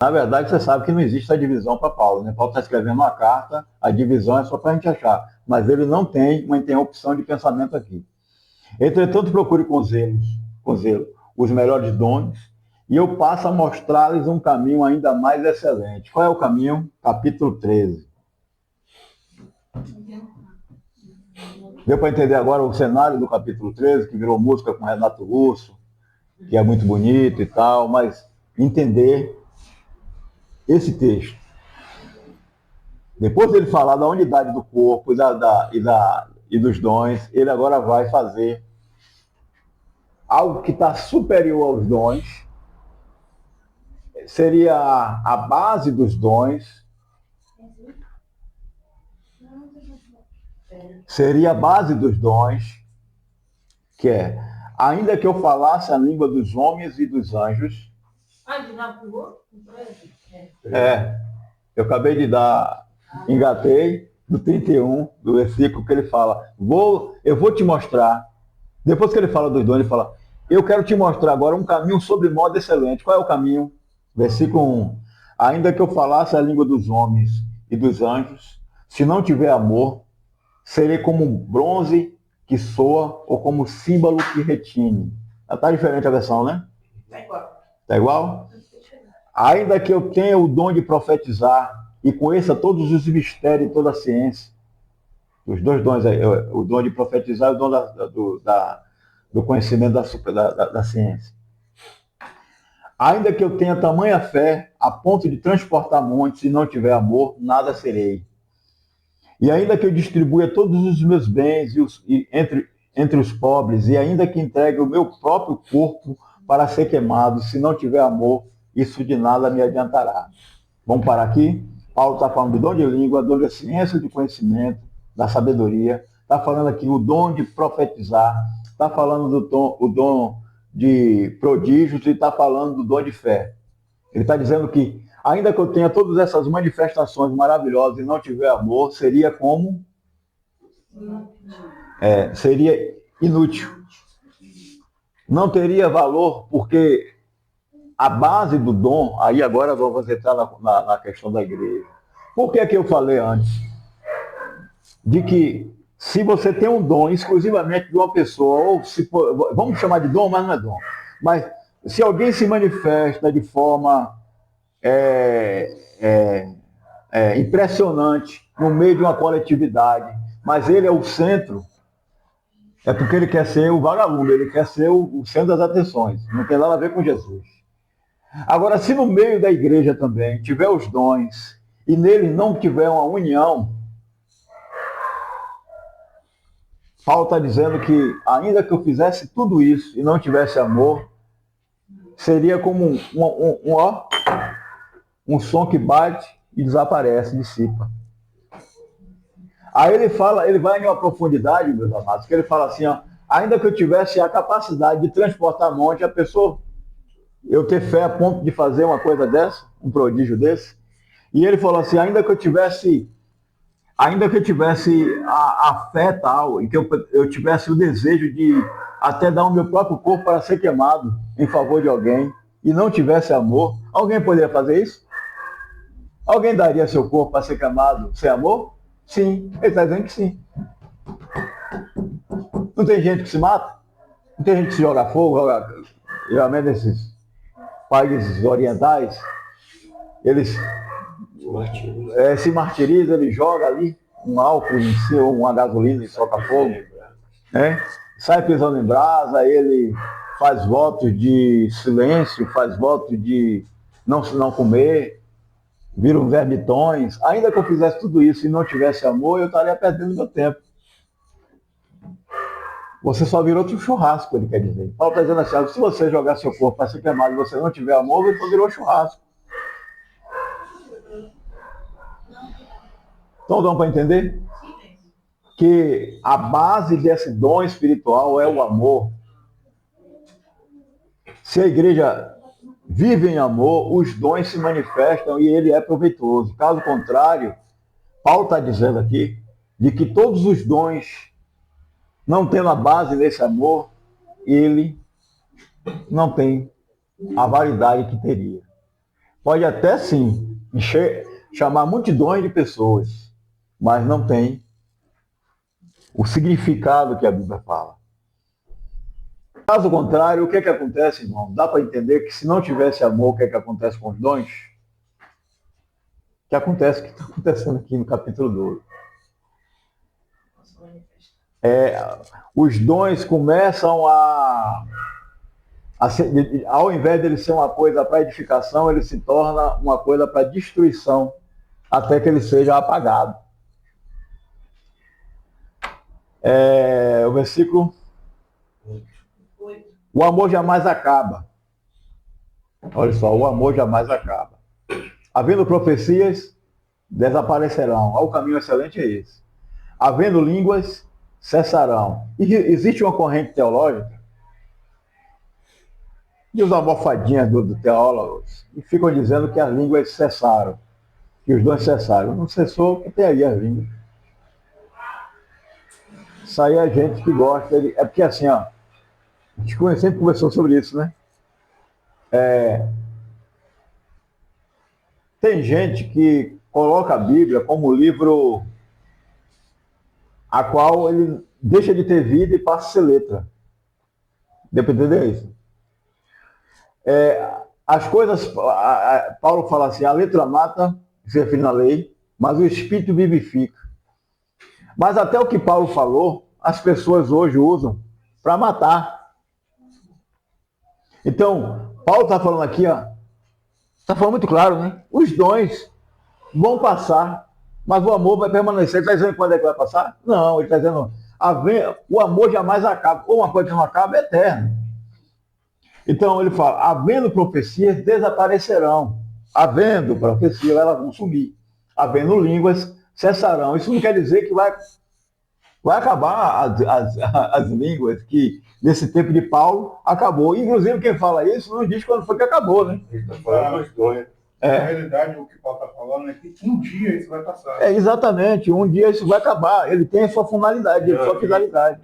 Na verdade, você sabe que não existe a divisão para Paulo, né? Paulo está escrevendo uma carta, a divisão é só para a gente achar. Mas ele não tem uma interrupção de pensamento aqui. Entretanto, procure com zelo, os melhores dons, e eu passo a mostrar-lhes um caminho ainda mais excelente. Qual é o caminho? Capítulo 13. Deu para entender agora o cenário do capítulo 13, que virou música com Renato Russo, que é muito bonito e tal, mas entender esse texto. Depois dele falar da unidade do corpo e dos dons, ele agora vai fazer algo que está superior aos dons, seria a base dos dons, seria a base dos dons, que é, ainda que eu falasse a língua dos homens e dos anjos. Eu acabei de dar, engatei do 31, do versículo que ele fala, eu vou te mostrar. Depois que ele fala dos dons, ele fala, eu quero te mostrar agora um caminho sobre modo excelente. Qual é o caminho? Versículo 1. Ainda que eu falasse a língua dos homens e dos anjos, se não tiver amor, serei como um bronze que soa ou como símbolo que retine. Está diferente a versão, né? Está igual. Está igual? Ainda que eu tenha o dom de profetizar e conheça todos os mistérios e toda a ciência, os dois dons aí, o dom de profetizar e o dom do conhecimento da ciência. Ainda que eu tenha tamanha fé a ponto de transportar montes e não tiver amor, nada serei. E ainda que eu distribua todos os meus bens entre os pobres, e ainda que entregue o meu próprio corpo para ser queimado, se não tiver amor, isso de nada me adiantará. Vamos parar aqui? Paulo está falando do dom de língua, dom de ciência, de conhecimento, da sabedoria. Está falando aqui o dom de profetizar. Está falando o dom de prodígios e está falando do dom de fé. Ele está dizendo que, ainda que eu tenha todas essas manifestações maravilhosas e não tiver amor, seria como? Seria inútil. Não teria valor, porque a base do dom, aí agora vamos entrar na questão da igreja. Por que eu falei antes? De que se você tem um dom exclusivamente de uma pessoa, ou se vamos chamar de dom, mas não é dom. Mas se alguém se manifesta de forma impressionante no meio de uma coletividade, mas ele é o centro, é porque ele quer ser o vagabundo, ele quer ser o centro das atenções. Não tem nada a ver com Jesus. Agora, se no meio da igreja também tiver os dons e nele não tiver uma união, Paulo está dizendo que, ainda que eu fizesse tudo isso e não tivesse amor, seria como um som que bate e desaparece, dissipa. Aí ele vai em uma profundidade, meus amados, que ele fala assim, ó, ainda que eu tivesse a capacidade de transportar monte, a pessoa, eu ter fé a ponto de fazer uma coisa dessa, um prodígio desse, e ele falou assim, ainda que eu tivesse a fé tal, e que eu tivesse o desejo de até dar o meu próprio corpo para ser queimado em favor de alguém, e não tivesse amor, alguém poderia fazer isso? Alguém daria seu corpo para ser queimado sem amor? Sim, ele está dizendo que sim. Não tem gente que se mata? Não tem gente que se joga fogo, geralmente esses países orientais, eles se martirizam, ele joga ali um álcool em si, ou uma gasolina e solta fogo, né? Sai pisando em brasa, ele faz votos de silêncio, faz votos de não comer, viram vermitões. Ainda que eu fizesse tudo isso e não tivesse amor, eu estaria perdendo meu tempo. Você só virou outro churrasco, ele quer dizer. Paulo está dizendo assim, se você jogar seu corpo para ser queimado e você não tiver amor, você virou churrasco. Então dá para entender? Que a base desse dom espiritual é o amor. Se a igreja vive em amor, os dons se manifestam e ele é proveitoso. Caso contrário, Paulo está dizendo aqui de que todos os dons, não tendo a base nesse amor, ele não tem a validade que teria. Pode até sim chamar multidões de pessoas, mas não tem o significado que a Bíblia fala. Caso contrário, o que é que acontece, irmão? Dá para entender que se não tivesse amor, o que é que acontece com os dons? O que acontece, o que está acontecendo aqui no capítulo 12? Os dons começam ao invés de ele ser uma coisa para edificação, ele se torna uma coisa para destruição, até que ele seja apagado. O versículo: o amor jamais acaba. Olha só, o amor jamais acaba. Havendo profecias, desaparecerão. O caminho excelente é esse. Havendo línguas, cessarão. E existe uma corrente teológica e os almofadinhas do teólogos e ficam dizendo que as línguas cessaram, que os dons cessaram. Não cessou, que tem aí as línguas. Isso aí é gente que gosta. É porque assim, ó, a gente sempre conversou sobre isso, né? Tem gente que coloca a Bíblia como livro a qual ele deixa de ter vida e passa a ser letra. Deu para entender isso? As coisas, Paulo fala assim, a letra mata, se refere na lei, mas o Espírito vivifica. Mas até o que Paulo falou, as pessoas hoje usam para matar. Então, Paulo está falando aqui, ó, está falando muito claro, né? Os dons vão passar, mas o amor vai permanecer. Ele está dizendo quando é que vai passar? Não, ele está dizendo, o amor jamais acaba. Ou uma coisa que não acaba é eterna. Então ele fala, havendo profecias, desaparecerão. Havendo profecias, elas vão sumir. Havendo línguas, cessarão. Isso não quer dizer que vai acabar as línguas, que nesse tempo de Paulo acabou. Inclusive, quem fala isso não diz quando foi que acabou, né? Ele está falando os dois. Na realidade, o que Paulo está falando é que um dia isso vai passar. Exatamente, um dia isso vai acabar. Ele tem a sua finalidade, a sua finalidade.